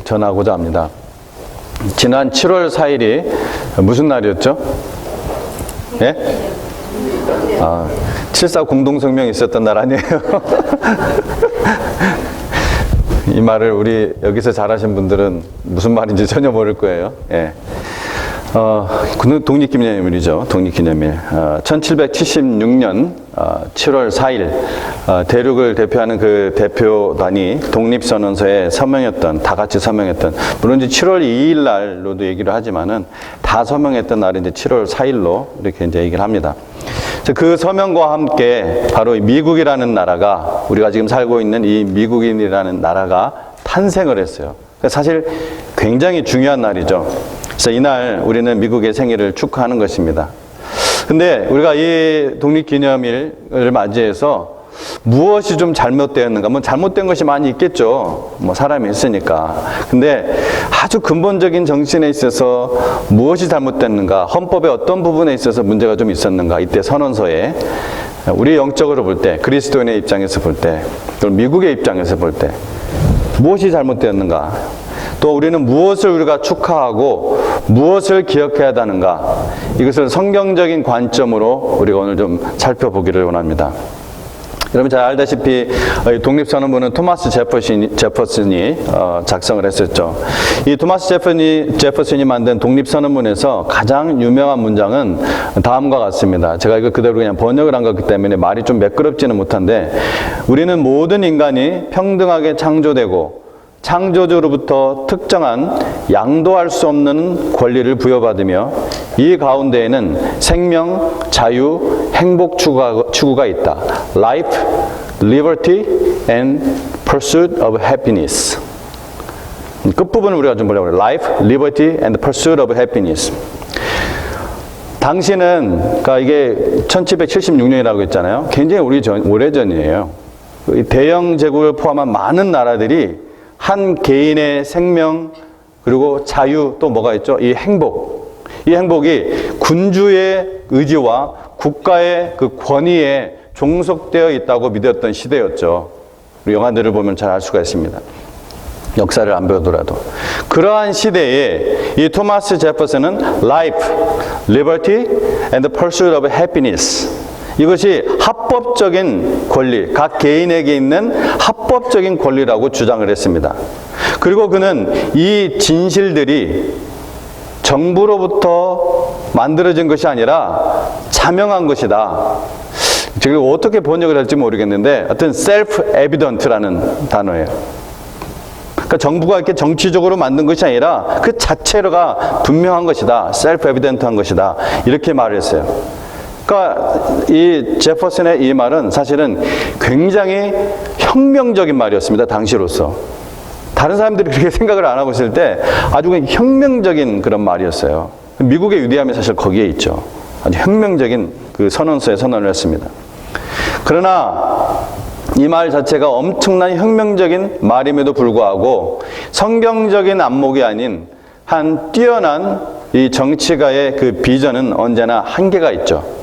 전하고자 합니다. 지난 7월 4일이 무슨 날이었죠? 예? 7.4 공동성명이 있었던 날 아니에요? 이 말을 우리 여기서 잘하신 분들은 무슨 말인지 전혀 모를 거예요. 예. 독립기념일이죠. 독립기념일. 1776년 7월 4일 대륙을 대표하는 그 대표단이 독립선언서에 서명했던, 다 같이 서명했던, 물론 이제 7월 2일 날로도 얘기를 하지만은 다 서명했던 날이 이제 7월 4일로 이렇게 이제 얘기를 합니다. 그 서명과 함께 바로 미국이라는 나라가, 우리가 지금 살고 있는 이 미국인이라는 나라가 탄생을 했어요. 사실 굉장히 중요한 날이죠. 그래서 이날 우리는 미국의 생일을 축하하는 것입니다. 근데 우리가 이 독립기념일을 맞이해서 무엇이 좀 잘못되었는가? 뭐 잘못된 것이 많이 있겠죠. 뭐 사람이 있으니까. 근데 아주 근본적인 정신에 있어서 무엇이 잘못됐는가? 헌법의 어떤 부분에 있어서 문제가 좀 있었는가? 이때 선언서에 우리 영적으로 볼 때, 그리스도인의 입장에서 볼 때, 또 미국의 입장에서 볼 때 무엇이 잘못되었는가? 또 우리는 무엇을 우리가 축하하고 무엇을 기억해야 하는가? 이것을 성경적인 관점으로 우리가 오늘 좀 살펴보기를 원합니다. 여러분 잘 알다시피 독립선언문은 토마스 제퍼슨이 작성을 했었죠. 이 토마스 제퍼슨이 만든 독립선언문에서 가장 유명한 문장은 다음과 같습니다. 제가 이거 그대로 그냥 번역을 한 거기 때문에 말이 좀 매끄럽지는 못한데, 우리는 모든 인간이 평등하게 창조되고 창조주로부터 특정한 양도할 수 없는 권리를 부여받으며 이 가운데에는 생명, 자유, 행복 추구가 있다. Life, liberty, and pursuit of happiness. 끝부분을 우리가 좀 보려고 해요. Life, liberty, and pursuit of happiness. 당시는, 그러니까 이게 1776년이라고 했잖아요. 굉장히 오래전이에요. 대영 제국을 포함한 많은 나라들이 한 개인의 생명, 그리고 자유, 또 뭐가 있죠? 이 행복이 군주의 의지와 국가의 그 권위에 종속되어 있다고 믿었던 시대였죠. 우리 영화들을 보면 잘 알 수가 있습니다. 역사를 안 배우더라도. 그러한 시대에 이 토마스 제퍼슨은 Life, Liberty, and the Pursuit of Happiness, 이것이 합법적인 권리, 각 개인에게 있는 합법적인 권리라고 주장을 했습니다. 그리고 그는 이 진실들이 정부로부터 만들어진 것이 아니라 자명한 것이다. 지금 어떻게 번역을 할지 모르겠는데 하여튼 self-evident라는 단어예요. 그러니까 정부가 이렇게 정치적으로 만든 것이 아니라 그 자체가 분명한 것이다. self-evident한 것이다. 이렇게 말을 했어요. 그러니까 이 제퍼슨의 이 말은 사실은 굉장히 혁명적인 말이었습니다. 당시로서. 다른 사람들이 그렇게 생각을 안 하고 있을 때 아주 혁명적인 그런 말이었어요. 미국의 위대함이 사실 거기에 있죠. 아주 혁명적인 그 선언서에 선언을 했습니다. 그러나 이 말 자체가 엄청난 혁명적인 말임에도 불구하고 성경적인 안목이 아닌 한 뛰어난 이 정치가의 그 비전은 언제나 한계가 있죠.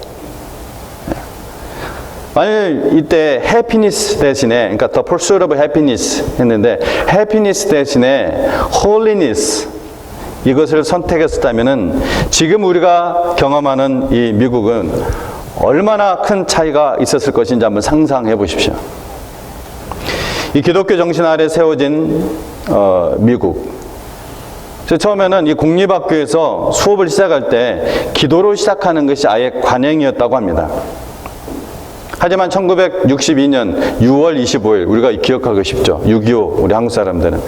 만일 이때 happiness 대신에, 그러니까 the pursuit of happiness 했는데 happiness 대신에 holiness, 이것을 선택했었다면은 지금 우리가 경험하는 이 미국은 얼마나 큰 차이가 있었을 것인지 한번 상상해 보십시오. 이 기독교 정신 아래 세워진 미국. 처음에는 이 공립학교에서 수업을 시작할 때 기도로 시작하는 것이 아예 관행이었다고 합니다. 하지만 1962년 6월 25일, 우리가 기억하고 싶죠. 6.25, 우리 한국 사람들은.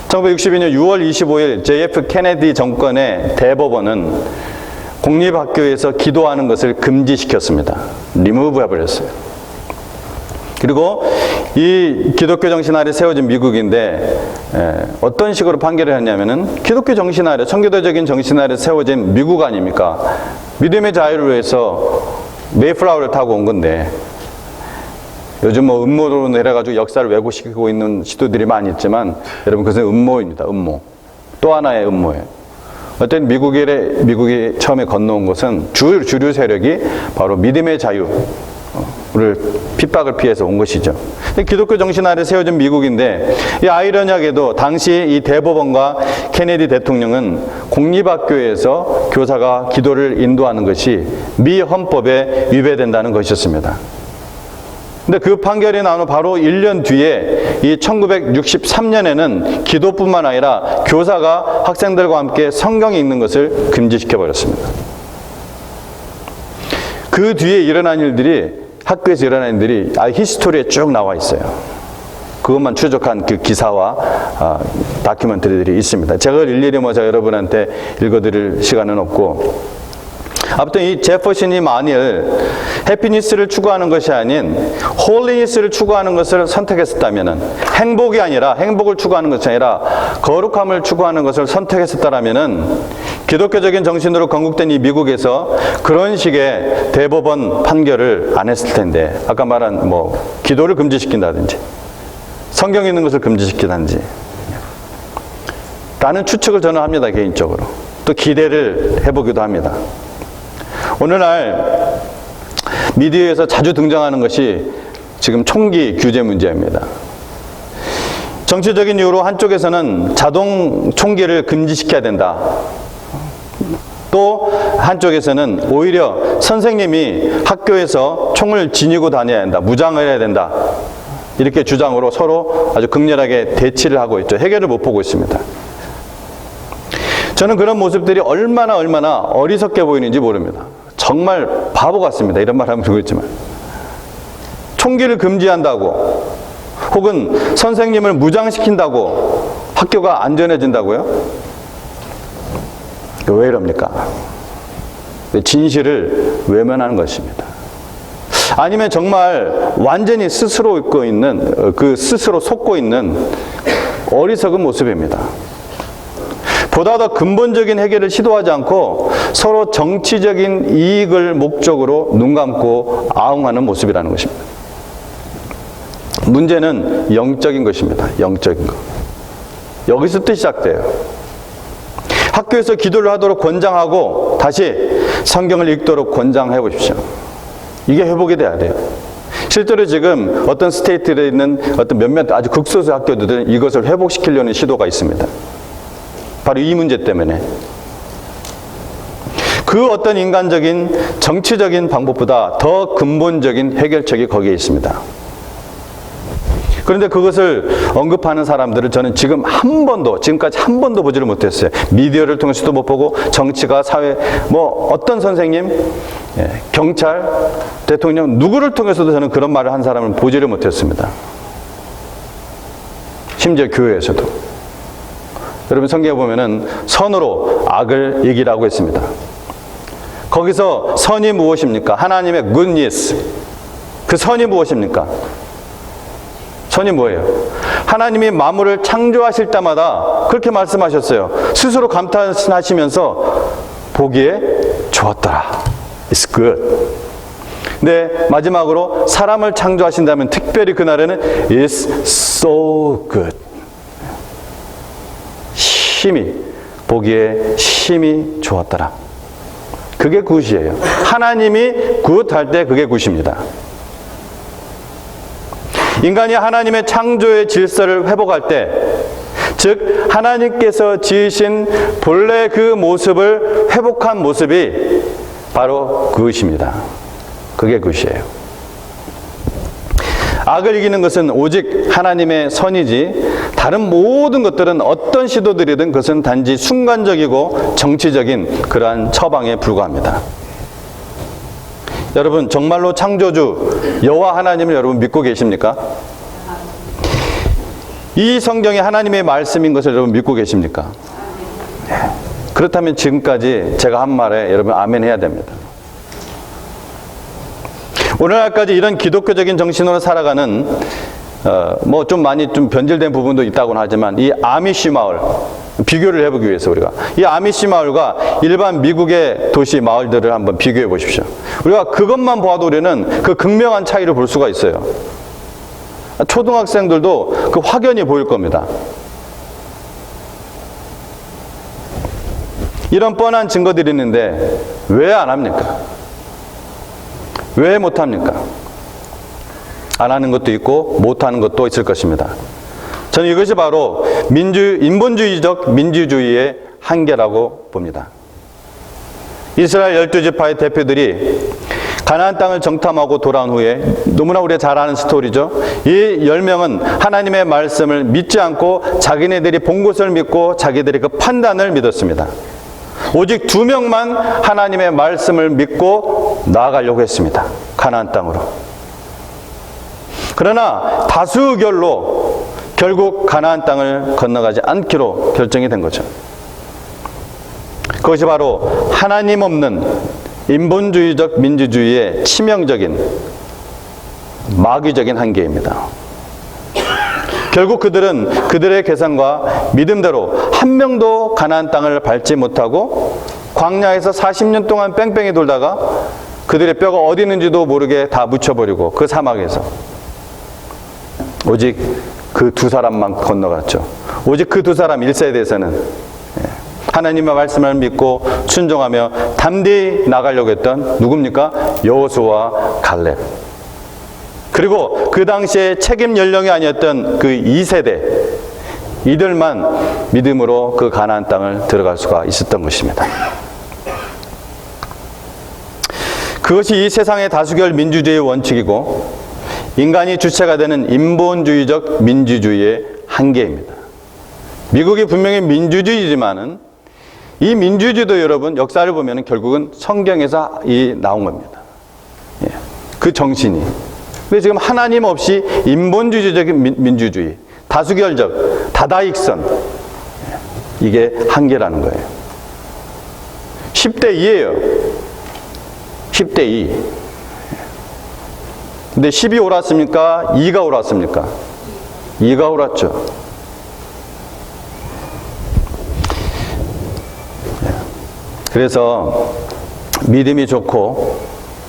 1962년 6월 25일 JF 케네디 정권의 대법원은 공립학교에서 기도하는 것을 금지시켰습니다. 리무브 해버렸어요. 그리고 이 기독교 정신 아래 세워진 미국인데 어떤 식으로 판결을 했냐면은 기독교 정신 아래, 청교도적인 정신 아래 세워진 미국 아닙니까? 믿음의 자유를 위해서 메이플라워를 타고 온 건데, 요즘 뭐 음모로 내려가지고 역사를 왜곡시키고 있는 시도들이 많이 있지만 여러분, 그것은 음모입니다. 음모. 또 하나의 음모예요. 어떤 미국이 처음에 건너온 것은 주류 세력이 바로 믿음의 자유, 우리를 핍박을 피해서 온 것이죠. 기독교 정신 아래 세워진 미국인데 이 아이러니하게도 당시 이 대법원과 케네디 대통령은 공립학교에서 교사가 기도를 인도하는 것이 미 헌법에 위배된다는 것이었습니다. 근데 그 판결이 나온 후 바로 1년 뒤에 이 1963년에는 기도뿐만 아니라 교사가 학생들과 함께 성경 읽는 것을 금지시켜 버렸습니다. 그 뒤에 일어난 일들이 학교에서 일어난 일들이 히스토리에 쭉 나와 있어요. 그것만 추적한 그 기사와 다큐멘터리들이 있습니다. 제가 일일이 제가 여러분한테 읽어드릴 시간은 없고, 아무튼 이 제퍼슨이 만일 해피니스를 추구하는 것이 아닌 홀리니스를 추구하는 것을 선택했었다면은, 행복이 아니라 행복을 추구하는 것이 아니라 거룩함을 추구하는 것을 선택했었다라면은 기독교적인 정신으로 건국된 이 미국에서 그런 식의 대법원 판결을 안 했을 텐데, 아까 말한 기도를 금지시킨다든지 성경 읽는 것을 금지시키다든지 라는 추측을 저는 합니다. 개인적으로. 또 기대를 해보기도 합니다. 오늘날 미디어에서 자주 등장하는 것이 지금 총기 규제 문제입니다. 정치적인 이유로 한쪽에서는 자동 총기를 금지시켜야 된다. 또 한쪽에서는 오히려 선생님이 학교에서 총을 지니고 다녀야 한다. 무장을 해야 된다. 이렇게 주장으로 서로 아주 극렬하게 대치를 하고 있죠. 해결을 못 보고 있습니다. 저는 그런 모습들이 얼마나 어리석게 보이는지 모릅니다. 정말 바보 같습니다. 이런 말 하면 그렇지만. 총기를 금지한다고, 혹은 선생님을 무장시킨다고 학교가 안전해진다고요? 왜 이럽니까? 진실을 외면하는 것입니다. 아니면 정말 완전히 스스로 속고 있는 어리석은 모습입니다. 보다 더 근본적인 해결을 시도하지 않고 서로 정치적인 이익을 목적으로 눈 감고 아웅하는 모습이라는 것입니다. 문제는 영적인 것입니다. 영적인 것. 여기서부터 시작돼요. 학교에서 기도를 하도록 권장하고 다시 성경을 읽도록 권장해 보십시오. 이게 회복이 돼야 돼요. 실제로 지금 어떤 스테이트에 있는 어떤 몇몇 아주 극소수 학교들은 이것을 회복시키려는 시도가 있습니다. 바로 이 문제 때문에. 그 어떤 인간적인 정치적인 방법보다 더 근본적인 해결책이 거기에 있습니다. 그런데 그것을 언급하는 사람들을 저는 지금까지 한 번도 보지를 못했어요. 미디어를 통해서도 못 보고, 정치가, 사회, 어떤 선생님, 경찰, 대통령, 누구를 통해서도 저는 그런 말을 한 사람을 보지를 못했습니다. 심지어 교회에서도. 여러분 성경에 보면은 선으로 악을 이기라고 했습니다. 거기서 선이 무엇입니까? 하나님의 goodness. 그 선이 무엇입니까? 선이 뭐예요? 하나님이 만물을 창조하실 때마다 그렇게 말씀하셨어요. 스스로 감탄하시면서 보기에 좋았더라. It's good. 네, 마지막으로 사람을 창조하신다면 특별히 그날에는 It's so good. 보기에 심히 좋았더라. 그게 굿이에요. 하나님이 굿할 때 그게 굿입니다. 인간이 하나님의 창조의 질서를 회복할 때, 즉 하나님께서 지으신 본래 그 모습을 회복한 모습이 바로 굿입니다. 그게 굿이에요. 악을 이기는 것은 오직 하나님의 선이지, 다른 모든 것들은 어떤 시도들이든 그것은 단지 순간적이고 정치적인 그러한 처방에 불과합니다. 여러분 정말로 창조주 여호와 하나님을 여러분 믿고 계십니까? 이 성경이 하나님의 말씀인 것을 여러분 믿고 계십니까? 그렇다면 지금까지 제가 한 말에 여러분 아멘 해야 됩니다. 오늘날까지 이런 기독교적인 정신으로 살아가는 좀 많이 좀 변질된 부분도 있다고는 하지만, 이 아미시 마을 비교를 해보기 위해서 우리가 이 아미시 마을과 일반 미국의 도시 마을들을 한번 비교해 보십시오. 우리가 그것만 봐도 우리는 그 극명한 차이를 볼 수가 있어요. 초등학생들도 그 확연히 보일 겁니다. 이런 뻔한 증거들이 있는데 왜 안 합니까? 왜 못 합니까? 안 하는 것도 있고 못 하는 것도 있을 것입니다. 저는 이것이 바로 인본주의적 민주주의의 한계라고 봅니다. 이스라엘 12지파의 대표들이 가나안 땅을 정탐하고 돌아온 후에 너무나 우리가 잘 아는 스토리죠. 이 10명은 하나님의 말씀을 믿지 않고 자기네들이 본 것을 믿고 자기들의 그 판단을 믿었습니다. 오직 2명만 하나님의 말씀을 믿고 나아가려고 했습니다. 가나안 땅으로. 그러나 다수결로 결국 가나안 땅을 건너가지 않기로 결정이 된 거죠. 그것이 바로 하나님 없는 인본주의적 민주주의의 치명적인 마귀적인 한계입니다. 결국 그들은 그들의 계산과 믿음대로 한 명도 가나안 땅을 밟지 못하고 광야에서 40년 동안 뺑뺑이 돌다가 그들의 뼈가 어디 있는지도 모르게 다 묻혀버리고 그 사막에서 오직 그 2사람만 건너갔죠. 오직 그 2사람 1세대에서는 하나님의 말씀을 믿고 순종하며 담대히 나가려고 했던 누굽니까? 여호수아와 갈렙. 그리고 그 당시에 책임 연령이 아니었던 그 2세대, 이들만 믿음으로 그 가나안 땅을 들어갈 수가 있었던 것입니다. 그것이 이 세상의 다수결 민주주의의 원칙이고 인간이 주체가 되는 인본주의적 민주주의의 한계입니다. 미국이 분명히 민주주의지만은 이 민주주의도 여러분 역사를 보면 결국은 성경에서 나온 겁니다. 그 정신이. 근데 지금 하나님 없이 인본주의적인 민주주의, 다수결적, 다다익선, 이게 한계라는 거예요. 10대 2예요. 10대 2. 근데 10이 옳았습니까? 2가 옳았습니까? 2가 옳았죠. 그래서 믿음이 좋고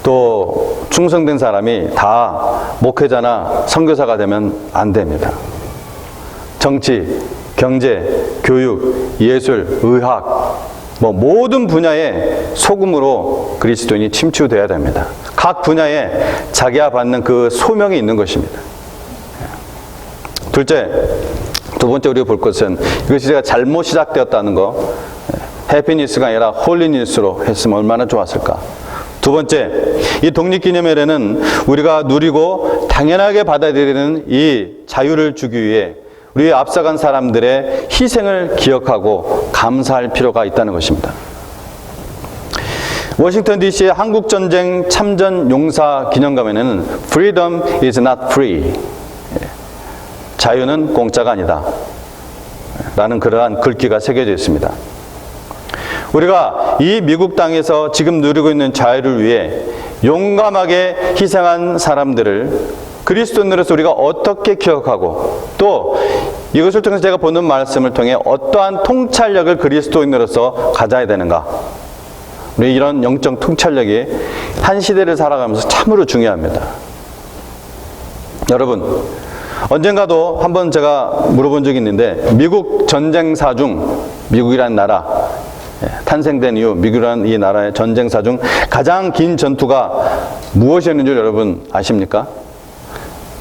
또 충성된 사람이 다 목회자나 선교사가 되면 안 됩니다. 정치, 경제, 교육, 예술, 의학, 모든 분야에 소금으로 그리스도인이 침투되어야 됩니다. 각 분야에 자기가 받는 그 소명이 있는 것입니다. 두 번째 우리가 볼 것은 이것이 제가 잘못 시작되었다는 거, 해피니스가 아니라 홀리니스로 했으면 얼마나 좋았을까. 두 번째, 이 독립기념일에는 우리가 누리고 당연하게 받아들이는 이 자유를 주기 위해 우리 앞서간 사람들의 희생을 기억하고 감사할 필요가 있다는 것입니다. 워싱턴 DC의 한국전쟁 참전 용사 기념관에는 Freedom is not free. 자유는 공짜가 아니다. 라는 그러한 글귀가 새겨져 있습니다. 우리가 이 미국 땅에서 지금 누리고 있는 자유를 위해 용감하게 희생한 사람들을 그리스도인으로서 우리가 어떻게 기억하고 또 이것을 통해서 제가 보는 말씀을 통해 어떠한 통찰력을 그리스도인으로서 가져야 되는가. 우리 이런 영적 통찰력이 한 시대를 살아가면서 참으로 중요합니다. 여러분, 언젠가도 한번 제가 물어본 적이 있는데 미국 전쟁사 중 미국이라는 나라 탄생된 이후 미국이라는 이 나라의 전쟁사 중 가장 긴 전투가 무엇이었는지 여러분 아십니까?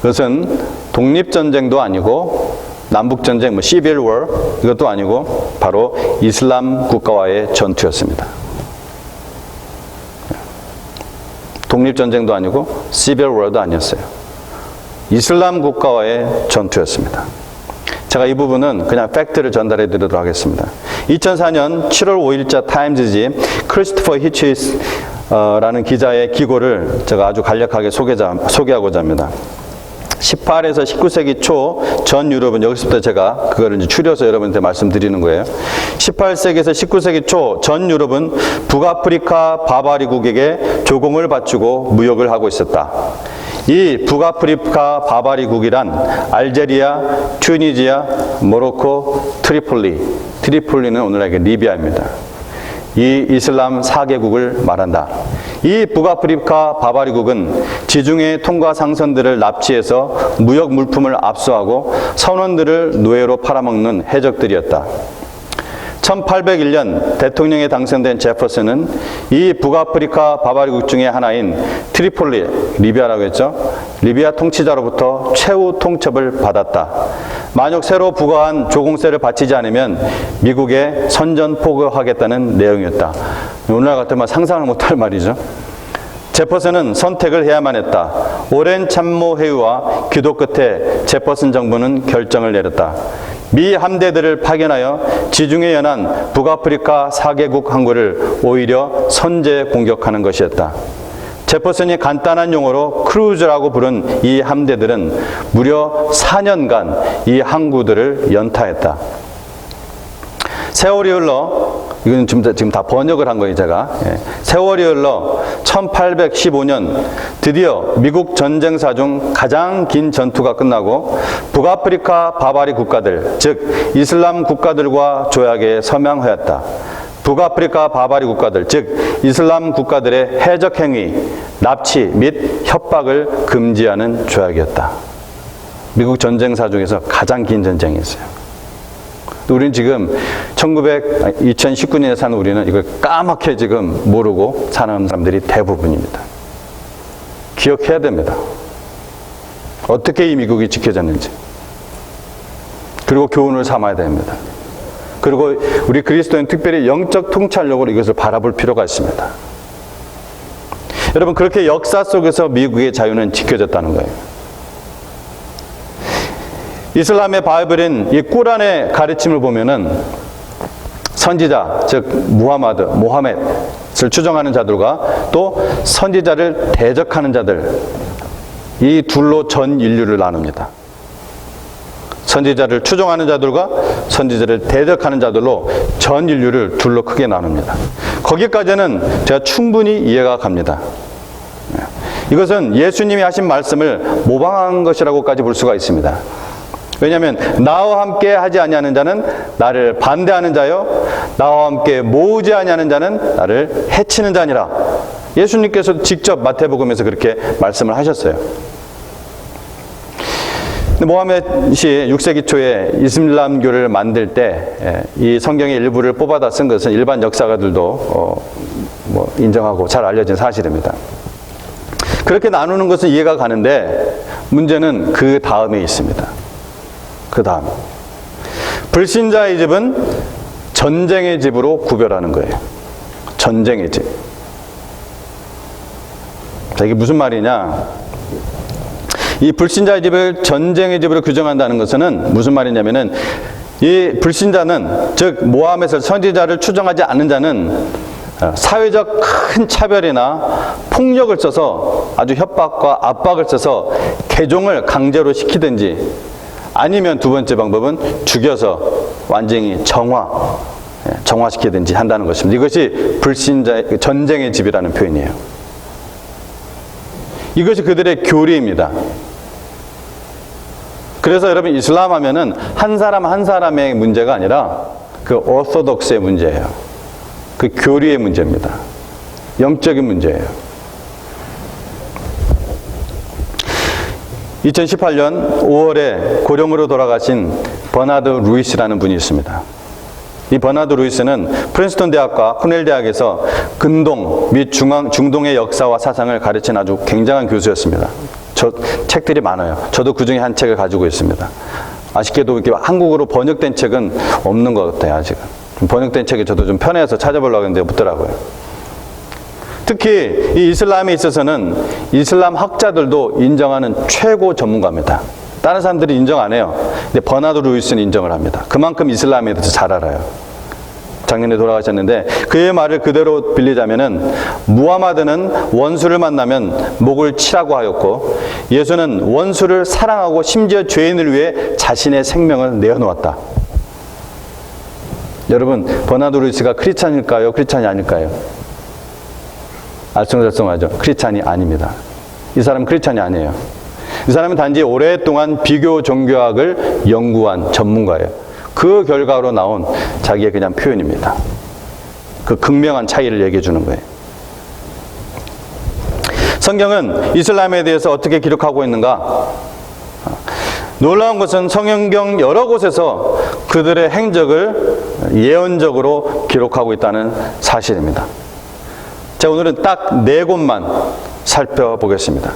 그것은 독립전쟁도 아니고 남북전쟁, 시빌 워 이것도 아니고 바로 이슬람 국가와의 전투였습니다. 독립전쟁도 아니고 시빌 워도 아니었어요. 이슬람 국가와의 전투였습니다. 제가 이 부분은 그냥 팩트를 전달해 드리도록 하겠습니다. 2004년 7월 5일자 타임즈지 크리스토퍼 히치스 라는 기자의 기고를 제가 아주 간략하게 소개하고자 합니다. 18에서 19세기 초 전 유럽은, 여기서부터 제가 그거를 이제 추려서 여러분한테 말씀드리는 거예요. 18세기에서 19세기 초 전 유럽은 북아프리카 바바리국에게 조공을 바치고 무역을 하고 있었다. 이 북아프리카 바바리국이란 알제리아, 튜니지아, 모로코, 트리폴리는 오늘날의 리비아입니다. 이 이슬람 4개국을 말한다. 이 북아프리카 바바리국은 지중해 통과 상선들을 납치해서 무역 물품을 압수하고 선원들을 노예로 팔아먹는 해적들이었다. 1801년 대통령에 당선된 제퍼슨은 이 북아프리카 바바리국 중의 하나인 트리폴리, 리비아라고 했죠. 리비아 통치자로부터 최후 통첩을 받았다. 만약 새로 부과한 조공세를 바치지 않으면 미국에 선전포고하겠다는 내용이었다. 오늘날 같으면 상상을 못할 말이죠. 제퍼슨은 선택을 해야만 했다. 오랜 참모 회의와 기도 끝에 제퍼슨 정부는 결정을 내렸다. 미 함대들을 파견하여 지중해 연안 북아프리카 4개국 항구를 오히려 선제 공격하는 것이었다. 제퍼슨이 간단한 용어로 크루즈라고 부른 이 함대들은 무려 4년간 이 항구들을 연타했다. 세월이 흘러, 이건 지금 다 번역을 한 거예요, 제가. 세월이 흘러 1815년 드디어 미국 전쟁사 중 가장 긴 전투가 끝나고 북아프리카 바바리 국가들, 즉 이슬람 국가들과 조약에 서명하였다. 북아프리카 바바리 국가들, 즉 이슬람 국가들의 해적 행위, 납치 및 협박을 금지하는 조약이었다. 미국 전쟁사 중에서 가장 긴 전쟁이었어요. 우리는 지금 2019년에 사는 우리는 이걸 까맣게 지금 모르고 사는 사람들이 대부분입니다. 기억해야 됩니다. 어떻게 이 미국이 지켜졌는지. 그리고 교훈을 삼아야 됩니다. 그리고 우리 그리스도인 특별히 영적 통찰력으로 이것을 바라볼 필요가 있습니다. 여러분, 그렇게 역사 속에서 미국의 자유는 지켜졌다는 거예요. 이슬람의 바이블인 이 꾸란의 가르침을 보면은 선지자, 즉 모하멧을 추종하는 자들과 또 선지자를 대적하는 자들, 이 둘로 전 인류를 나눕니다. 선지자를 추종하는 자들과 선지자를 대적하는 자들로 전 인류를 둘로 크게 나눕니다. 거기까지는 제가 충분히 이해가 갑니다. 이것은 예수님이 하신 말씀을 모방한 것이라고까지 볼 수가 있습니다. 왜냐하면 나와 함께 하지 아니하는 자는 나를 반대하는 자요, 나와 함께 모으지 아니하는 자는 나를 해치는 자니라. 예수님께서 직접 마태복음에서 그렇게 말씀을 하셨어요. 모하멧이 6세기 초에 이슬람교를 만들 때 이 성경의 일부를 뽑아다 쓴 것은 일반 역사가들도 인정하고 잘 알려진 사실입니다. 그렇게 나누는 것은 이해가 가는데 문제는 그 다음에 있습니다. 그 다음, 불신자의 집은 전쟁의 집으로 구별하는 거예요. 전쟁의 집. 자, 이게 무슨 말이냐? 이 불신자의 집을 전쟁의 집으로 규정한다는 것은 무슨 말이냐면은 이 불신자는, 즉 모하멧을 선지자를 추종하지 않는 자는 사회적 큰 차별이나 폭력을 써서, 아주 협박과 압박을 써서 개종을 강제로 시키든지, 아니면 두 번째 방법은 죽여서 완전히 정화시키든지 한다는 것입니다. 이것이 불신자의 전쟁의 집이라는 표현이에요. 이것이 그들의 교리입니다. 그래서 여러분, 이슬람 하면은 한 사람 한 사람의 문제가 아니라 그 오소독스의 문제예요. 그 교리의 문제입니다. 영적인 문제예요. 2018년 5월에 고령으로 돌아가신 버나드 루이스라는 분이 있습니다. 이 버나드 루이스는 프린스턴 대학과 코넬 대학에서 근동 및 중동의 역사와 사상을 가르친 아주 굉장한 교수였습니다. 책들이 많아요. 저도 그 중에 한 책을 가지고 있습니다. 아쉽게도 이렇게 한국어로 번역된 책은 없는 것 같아요, 아직은. 번역된 책이 저도 좀 편해서 찾아보려고 했는데 없더라고요. 특히 이 이슬람에 있어서는 이슬람 학자들도 인정하는 최고 전문가입니다. 다른 사람들이 인정 안 해요. 근데 버나드 루이스는 인정을 합니다. 그만큼 이슬람에 대해서 잘 알아요. 작년에 돌아가셨는데 그의 말을 그대로 빌리자면은 무하마드는 원수를 만나면 목을 치라고 하였고 예수는 원수를 사랑하고 심지어 죄인을 위해 자신의 생명을 내어놓았다. 여러분, 버나드 루이스가 크리스찬일까요? 크리스찬이 아닐까요? 알쏭달쏭하죠. 크리스찬이 아닙니다. 이 사람은 크리스찬이 아니에요. 이 사람은 단지 오랫동안 비교 종교학을 연구한 전문가예요. 그 결과로 나온 자기의 그냥 표현입니다. 그 극명한 차이를 얘기해 주는 거예요. 성경은 이슬람에 대해서 어떻게 기록하고 있는가? 놀라운 것은 성경 여러 곳에서 그들의 행적을 예언적으로 기록하고 있다는 사실입니다. 자, 오늘은 딱 4곳만 살펴보겠습니다.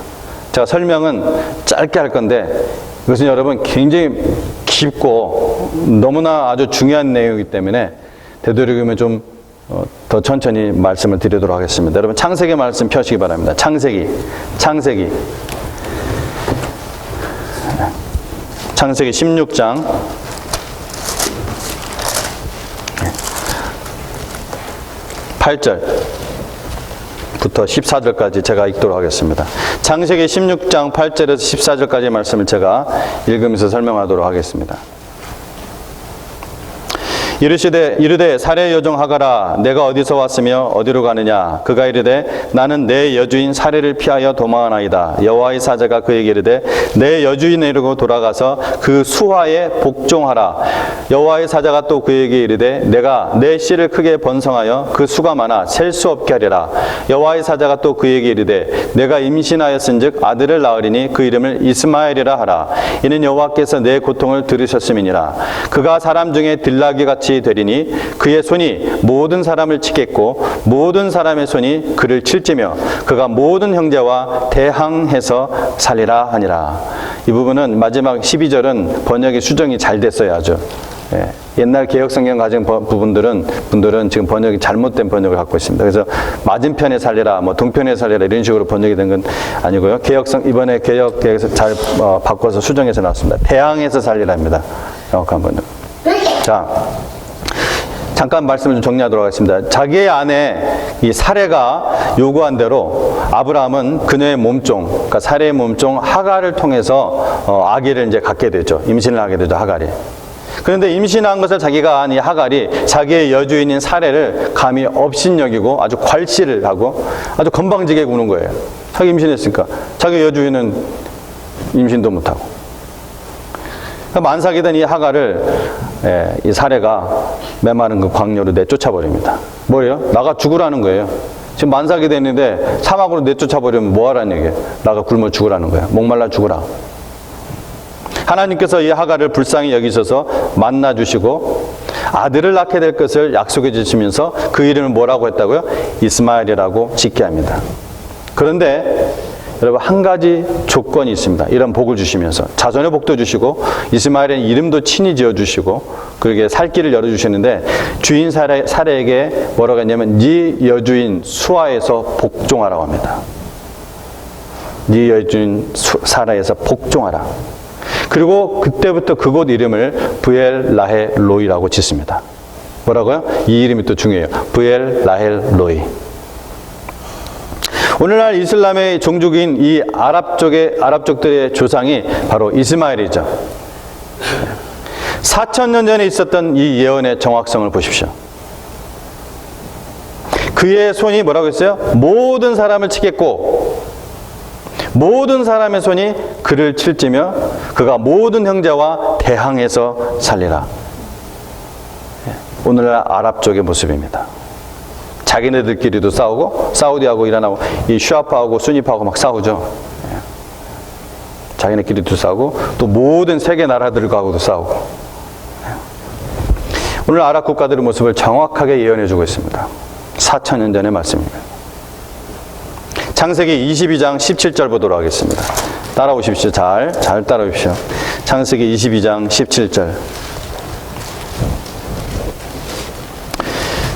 제가 설명은 짧게 할 건데 이것은 여러분 굉장히 깊고 너무나 아주 중요한 내용이기 때문에 되도록이면 좀 더 천천히 말씀을 드리도록 하겠습니다. 여러분 창세기 말씀 펴시기 바랍니다. 창세기 16장 8절부터 14절까지 제가 읽도록 하겠습니다. 창세기 16장 8절에서 14절까지 말씀을 제가 읽으면서 설명하도록 하겠습니다. 이르되 사레의 여종 하가라, 내가 어디서 왔으며 어디로 가느냐? 그가 이르되 나는 내 여주인 사레를 피하여 도망하나이다. 여호와의 사자가 그에게 이르되 내 여주인에게로 돌아가서 그 수하에 복종하라. 여호와의 사자가 또 그에게 이르되 내가 내 씨를 크게 번성하여 그 수가 많아 셀 수 없게 하리라. 여호와의 사자가 또 그에게 이르되 내가 임신하였은즉 아들을 낳으리니 그 이름을 이스마엘이라 하라. 이는 여호와께서 내 고통을 들으셨음이니라. 그가 사람 중에 들나귀 같이 되리니 그의 손이 모든 사람을 치겠고 모든 사람의 손이 그를 칠지며 그가 모든 형제와 대항해서 살리라 하니라. 이 부분은 마지막 12절은 번역이 수정이 잘 됐어요. 아주 옛날 개혁성경 가진 분들은 지금 번역이 잘못된 번역을 갖고 있습니다. 그래서 맞은편에 살리라, 뭐 동편에 살리라 이런 식으로 번역이 된 건 아니고요. 이번에 개혁에서 잘 바꿔서 수정해서 나왔습니다. 대항해서 살리라입니다. 정확한 번역. 자, 잠깐 말씀을 좀 정리하도록 하겠습니다. 자기의 아내 이 사레가 요구한 대로 아브라함은 그녀의 몸종, 그러니까 사레의 몸종 하갈을 통해서 아기를 이제 갖게 되죠. 임신을 하게 되죠, 하갈이. 그런데 임신한 것을 자기가 안 이 하갈이 자기의 여주인인 사레를 감히 업신여기고 아주 괄시를 하고 아주 건방지게 구는 거예요. 자기 임신했으니까 자기 여주인은 임신도 못하고. 만삭이던 이 하갈을 이 사레가 메마른 그 광야로 내쫓아버립니다. 뭐예요? 나가 죽으라는 거예요. 지금 만삭이 됐는데 사막으로 내쫓아버리면 뭐하라는 얘기예요? 나가 굶어 죽으라는 거예요. 목말라 죽으라. 하나님께서 이 하갈을 불쌍히 여기셔서 만나주시고 아들을 낳게 될 것을 약속해 주시면서 그 이름을 뭐라고 했다고요? 이스마엘이라고 짓게 합니다. 그런데 여러분 한 가지 조건이 있습니다. 이런 복을 주시면서 자손의 복도 주시고 이스마엘의 이름도 친히 지어주시고 그에게 살 길을 열어주셨는데 주인 사레에게 뭐라고 했냐면 네 여주인 수하에서 복종하라고 합니다. 네 여주인 사라에서 복종하라. 그리고 그때부터 그곳 이름을 브엘 라헬 로이라고 짓습니다. 뭐라고요? 이 이름이 또 중요해요. 브엘 라헬 로이. 오늘날 이슬람의 종족인 이 아랍족들의 조상이 바로 이스마엘이죠. 4,000년 전에 있었던 이 예언의 정확성을 보십시오. 그의 손이 뭐라고 했어요? 모든 사람을 치겠고 모든 사람의 손이 그를 칠지며 그가 모든 형제와 대항해서 살리라. 오늘날 아랍족의 모습입니다. 자기네들끼리도 싸우고 사우디하고 이란하고 이 슈아파하고 수니파하고 막 싸우죠. 자기네끼리도 싸우고 또 모든 세계 나라들과도 싸우고. 오늘 아랍 국가들의 모습을 정확하게 예언해주고 있습니다. 4,000년 전의 말씀입니다. 창세기 22장 17절 보도록 하겠습니다. 따라오십시오. 잘 따라오십시오. 창세기 22장 17절.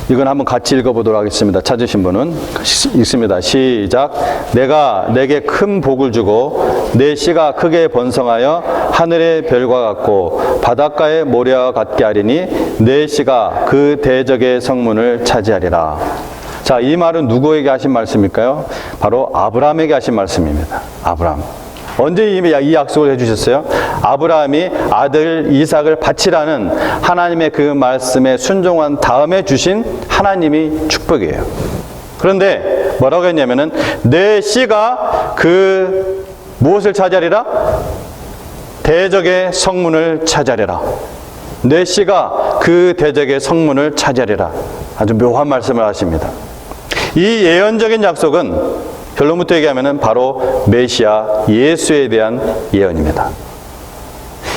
이건 한번 같이 읽어보도록 하겠습니다. 찾으신 분은 읽습니다. 시작. 내가 내게 큰 복을 주고 내 씨가 크게 번성하여 하늘의 별과 같고 바닷가의 모래와 같게 하리니 내 씨가 그 대적의 성문을 차지하리라. 자, 이 말은 누구에게 하신 말씀일까요? 바로 아브라함에게 하신 말씀입니다. 아브라함. 언제 이 약속을 해주셨어요? 아브라함이 아들 이삭을 바치라는 하나님의 그 말씀에 순종한 다음에 주신 하나님이 축복이에요. 그런데 뭐라고 했냐면은 내 씨가 그 무엇을 차지하리라? 대적의 성문을 차지하리라. 내 씨가 그 대적의 성문을 차지하리라. 아주 묘한 말씀을 하십니다. 이 예언적인 약속은 결론부터 얘기하면 바로 메시아 예수에 대한 예언입니다.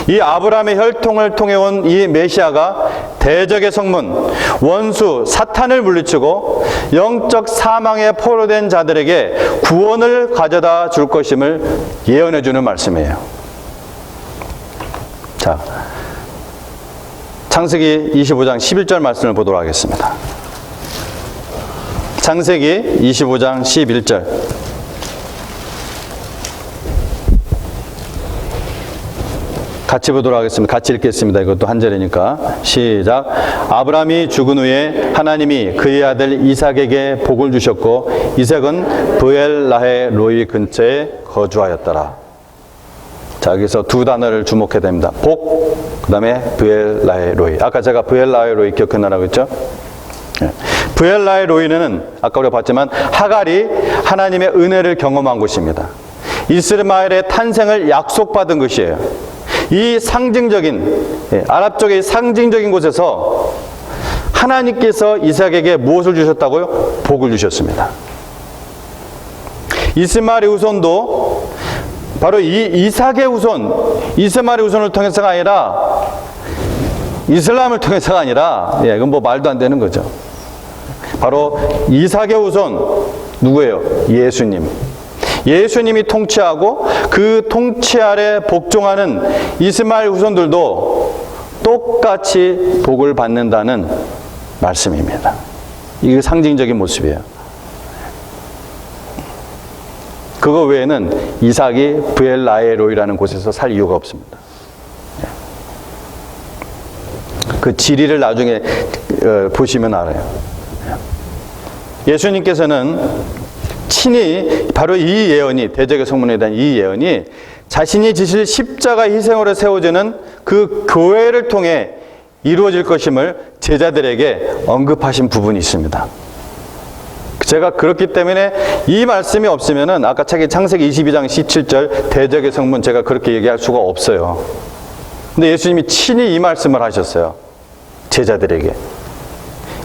이 아브라함의 혈통을 통해 온 이 메시아가 대적의 성문, 원수 사탄을 물리치고 영적 사망에 포로된 자들에게 구원을 가져다 줄 것임을 예언해 주는 말씀이에요. 자, 창세기 25장 11절 말씀을 보도록 하겠습니다. 창세기 25장 11절. 같이 보도록 하겠습니다. 같이 읽겠습니다. 이것도 한 절이니까. 시작. 아브라함이 죽은 후에 하나님이 그의 아들 이삭에게 복을 주셨고 이삭은 브엘라헤 로이 근처에 거주하였더라. 자, 여기서 두 단어를 주목해야 됩니다. 복, 그 다음에 브엘라헤 로이. 아까 제가 브엘라헤 로이 기억해놔라고 했죠? 브엘라헤 로이는 아까 우리가 봤지만 하갈이 하나님의 은혜를 경험한 곳입니다. 이스마엘의 탄생을 약속받은 것이에요. 이 상징적인, 아랍 쪽의 상징적인 곳에서 하나님께서 이삭에게 무엇을 주셨다고요? 복을 주셨습니다. 이스마엘의 후손도 바로 이 이삭의 후손, 이스마엘의 후손을 통해서가 아니라 이슬람을 통해서가 아니라, 이건 뭐 말도 안 되는 거죠. 바로 이삭의 후손, 누구예요? 예수님. 예수님이 통치하고 그 통치 아래 복종하는 이스마엘 후손들도 똑같이 복을 받는다는 말씀입니다. 이게 상징적인 모습이에요. 그거 외에는 이삭이 브엘라헤로이라는 곳에서 살 이유가 없습니다. 그 지리를 나중에 보시면 알아요. 예수님께서는 친히 바로 이 예언이, 대적의 성문에 대한 이 예언이 자신이 지실 십자가 희생으로 세워지는 그 교회를 통해 이루어질 것임을 제자들에게 언급하신 부분이 있습니다. 제가 그렇기 때문에 이 말씀이 없으면은 아까 창세기 22장 17절 대적의 성문 제가 그렇게 얘기할 수가 없어요. 근데 예수님이 친히 이 말씀을 하셨어요. 제자들에게.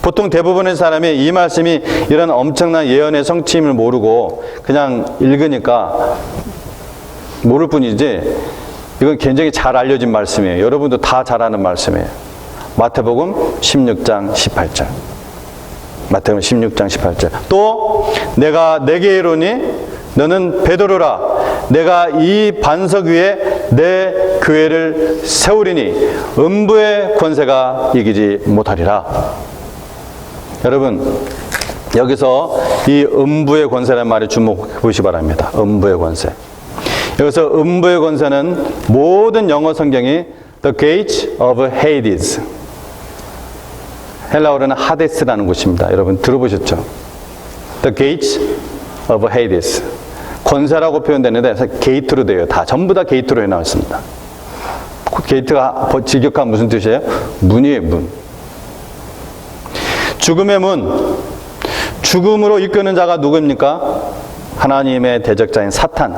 보통 대부분의 사람이 이 말씀이 이런 엄청난 예언의 성취임을 모르고 그냥 읽으니까 모를 뿐이지 이건 굉장히 잘 알려진 말씀이에요. 여러분도 다 잘 아는 말씀이에요. 마태복음 16장 18절. 마태복음 16장 18절. 또 내가 내게 이르노니 너는 베드로라. 내가 이 반석 위에 내 교회를 세우리니 음부의 권세가 이기지 못하리라. 여러분, 여기서 이 음부의 권세라는 말에 주목해 보시기 바랍니다. 음부의 권세. 여기서 음부의 권세는 모든 영어 성경이 The Gates of Hades, 헬라어로는 하데스라는 곳입니다. 여러분 들어보셨죠? The Gates of Hades. 권세라고 표현되는데 게이트로 되어요. 다 전부 다 게이트로 해놨습니다. 게이트가 직역하면 무슨 뜻이에요? 문이에요, 문. 죽음의 문, 죽음으로 이끄는 자가 누구입니까? 하나님의 대적자인 사탄.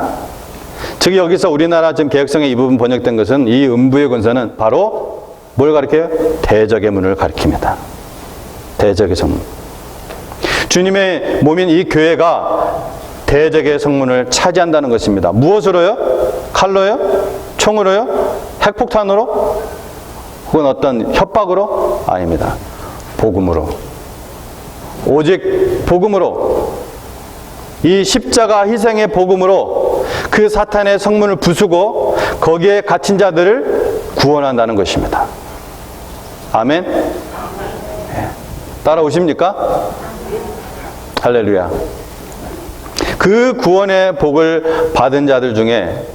즉 여기서 우리나라 지금 개혁성에 이 부분 번역된 것은 이 음부의 권세는 바로 뭘 가리켜요? 대적의 문을 가리킵니다. 대적의 성문. 주님의 몸인 이 교회가 대적의 성문을 차지한다는 것입니다. 무엇으로요? 칼로요? 총으로요? 핵폭탄으로? 혹은 어떤 협박으로? 아닙니다. 복음으로. 오직 복음으로, 이 십자가 희생의 복음으로 그 사탄의 성문을 부수고 거기에 갇힌 자들을 구원한다는 것입니다. 아멘? 따라오십니까? 할렐루야. 그 구원의 복을 받은 자들 중에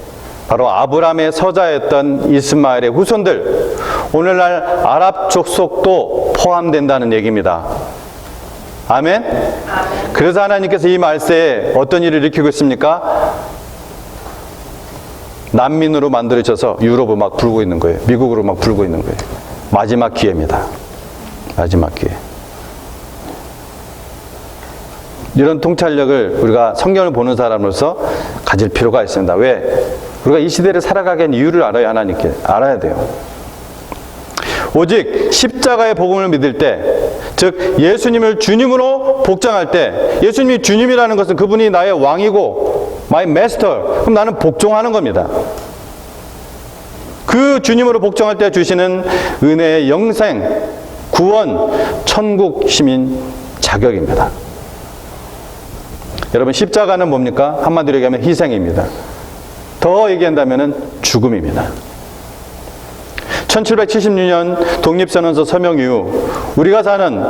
바로 아브라함의 서자였던 이스마엘의 후손들, 오늘날 아랍 족속도 포함된다는 얘기입니다. 아멘? 그래서 하나님께서 이 말세에 어떤 일을 일으키고 있습니까? 난민으로 만들어져서 유럽을 막 불고 있는 거예요. 미국으로 막 불고 있는 거예요. 마지막 기회입니다. 마지막 기회. 이런 통찰력을 우리가 성경을 보는 사람으로서 가질 필요가 있습니다. 왜? 우리가 이 시대를 살아가게 한 이유를 알아야 하나님께 알아야 돼요. 오직 십자가의 복음을 믿을 때, 즉 예수님을 주님으로 복종할 때, 예수님이 주님이라는 것은 그분이 나의 왕이고 my master, 그럼 나는 복종하는 겁니다. 그 그 주님으로 복종할 때 주시는 은혜의 영생, 구원, 천국 시민 자격입니다. 여러분, 십자가는 뭡니까? 한마디로 얘기하면 희생입니다. 더 얘기한다면 죽음입니다. 1776년 독립선언서 서명 이후 우리가 사는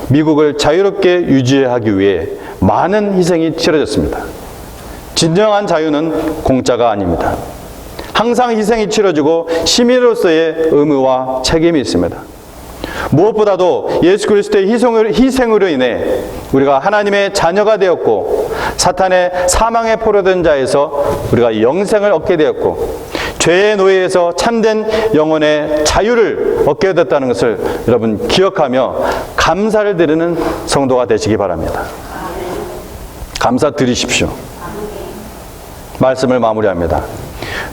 미국을 자유롭게 유지하기 위해 많은 희생이 치러졌습니다. 진정한 자유는 공짜가 아닙니다. 항상 희생이 치러지고 시민으로서의 의무와 책임이 있습니다. 무엇보다도 예수 그리스도의 희생으로 인해 우리가 하나님의 자녀가 되었고, 사탄의 사망에 포로된 자에서 우리가 영생을 얻게 되었고, 죄의 노예에서 참된 영혼의 자유를 얻게 됐다는 것을 여러분 기억하며 감사를 드리는 성도가 되시기 바랍니다. 감사드리십시오. 말씀을 마무리합니다.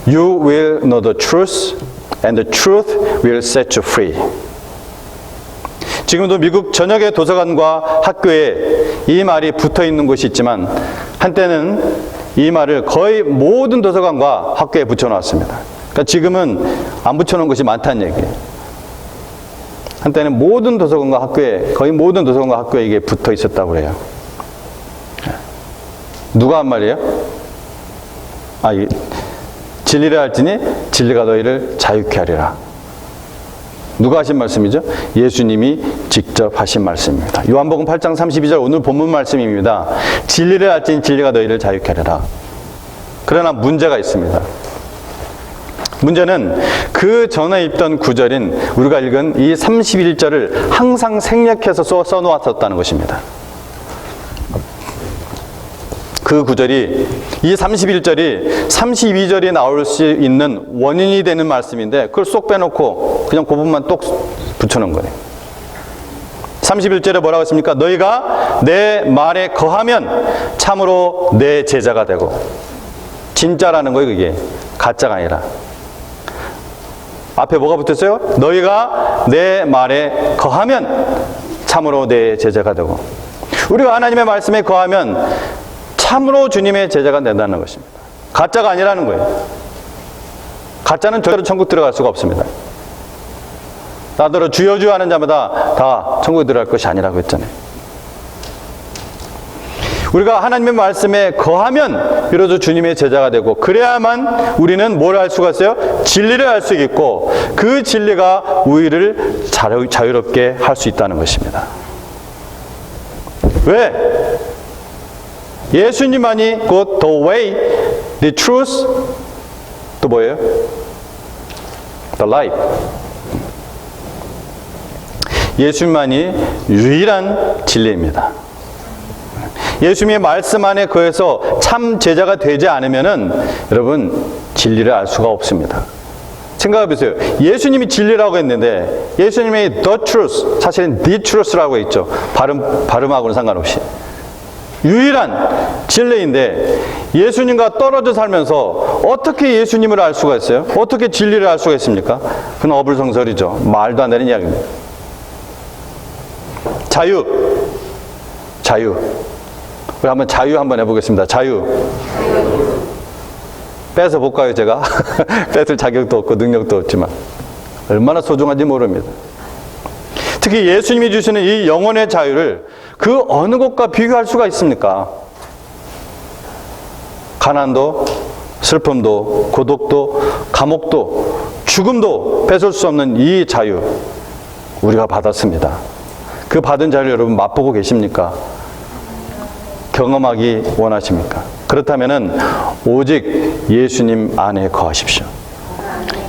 You will know the truth, and the truth will set you free. 지금도 미국 전역의 도서관과 학교에 이 말이 붙어 있는 곳이 있지만, 한때는 이 말을 거의 모든 도서관과 학교에 붙여놨습니다. 그러니까 지금은 안 붙여놓은 곳이 많다는 얘기예요. 한때는 모든 도서관과 학교에, 거의 모든 도서관과 학교에 이게 붙어 있었다고 그래요. 누가 한 말이에요? 진리를 알지니 진리가 너희를 자유케 하리라. 누가 하신 말씀이죠? 예수님이 직접 하신 말씀입니다. 요한복음 8장 32절 오늘 본문 말씀입니다. 진리를 알지니 진리가 너희를 자유케 하리라. 그러나 문제가 있습니다. 문제는 그 전에 있던 구절인 우리가 읽은 이 31절을 항상 생략해서 써놓았었다는 것입니다. 그 구절이, 이 31절이 32절이 나올 수 있는 원인이 되는 말씀인데, 그걸 쏙 빼놓고 그냥 그 부분만 똑 붙여놓은 거예요. 31절에 뭐라고 했습니까? 너희가 내 말에 거하면 참으로 내 제자가 되고. 진짜라는 거예요, 그게. 가짜가 아니라. 앞에 뭐가 붙었어요? 너희가 내 말에 거하면 참으로 내 제자가 되고. 우리가 하나님의 말씀에 거하면 참으로 주님의 제자가 된다는 것입니다. 가짜가 아니라는 거예요. 가짜는 절대로 천국 들어갈 수가 없습니다. 나더러 주여 주여 하는 자마다 다 천국에 들어갈 것이 아니라고 했잖아요. 우리가 하나님의 말씀에 거하면 비로소 주님의 제자가 되고, 그래야만 우리는 뭘 알 수가 있어요? 진리를 알 수 있고, 그 진리가 우리를 자유롭게 할 수 있다는 것입니다. 왜? 예수님만이 곧 the way, the truth, 또 뭐예요? the life. 예수님만이 유일한 진리입니다. 예수님의 말씀 안에 거해서 참 제자가 되지 않으면은 여러분 진리를 알 수가 없습니다. 생각해 보세요. 예수님이 진리라고 했는데, 예수님의 the truth, 사실은 the truth라고 했죠. 발음하고는 상관없이. 유일한 진리인데, 예수님과 떨어져 살면서 어떻게 예수님을 알 수가 있어요? 어떻게 진리를 알 수가 있습니까? 그건 어불성설이죠. 말도 안 되는 이야기입니다. 자유. 우리 한번 자유 한번 해보겠습니다. 자유. 뺏어 볼까요, 제가? 뺏을 자격도 없고 능력도 없지만 얼마나 소중한지 모릅니다. 특히 예수님이 주시는 이 영혼의 자유를 그 어느 것과 비교할 수가 있습니까? 가난도, 슬픔도, 고독도, 감옥도, 죽음도 뺏을 수 없는 이 자유, 우리가 받았습니다. 그 받은 자유를 여러분 맛보고 계십니까? 경험하기 원하십니까? 그렇다면은 오직 예수님 안에 거하십시오.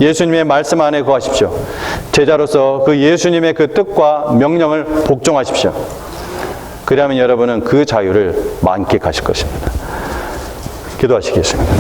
예수님의 말씀 안에 거하십시오. 제자로서 그 예수님의 그 뜻과 명령을 복종하십시오. 그러면 여러분은 그 자유를 만끽하실 것입니다. 기도하시겠습니다.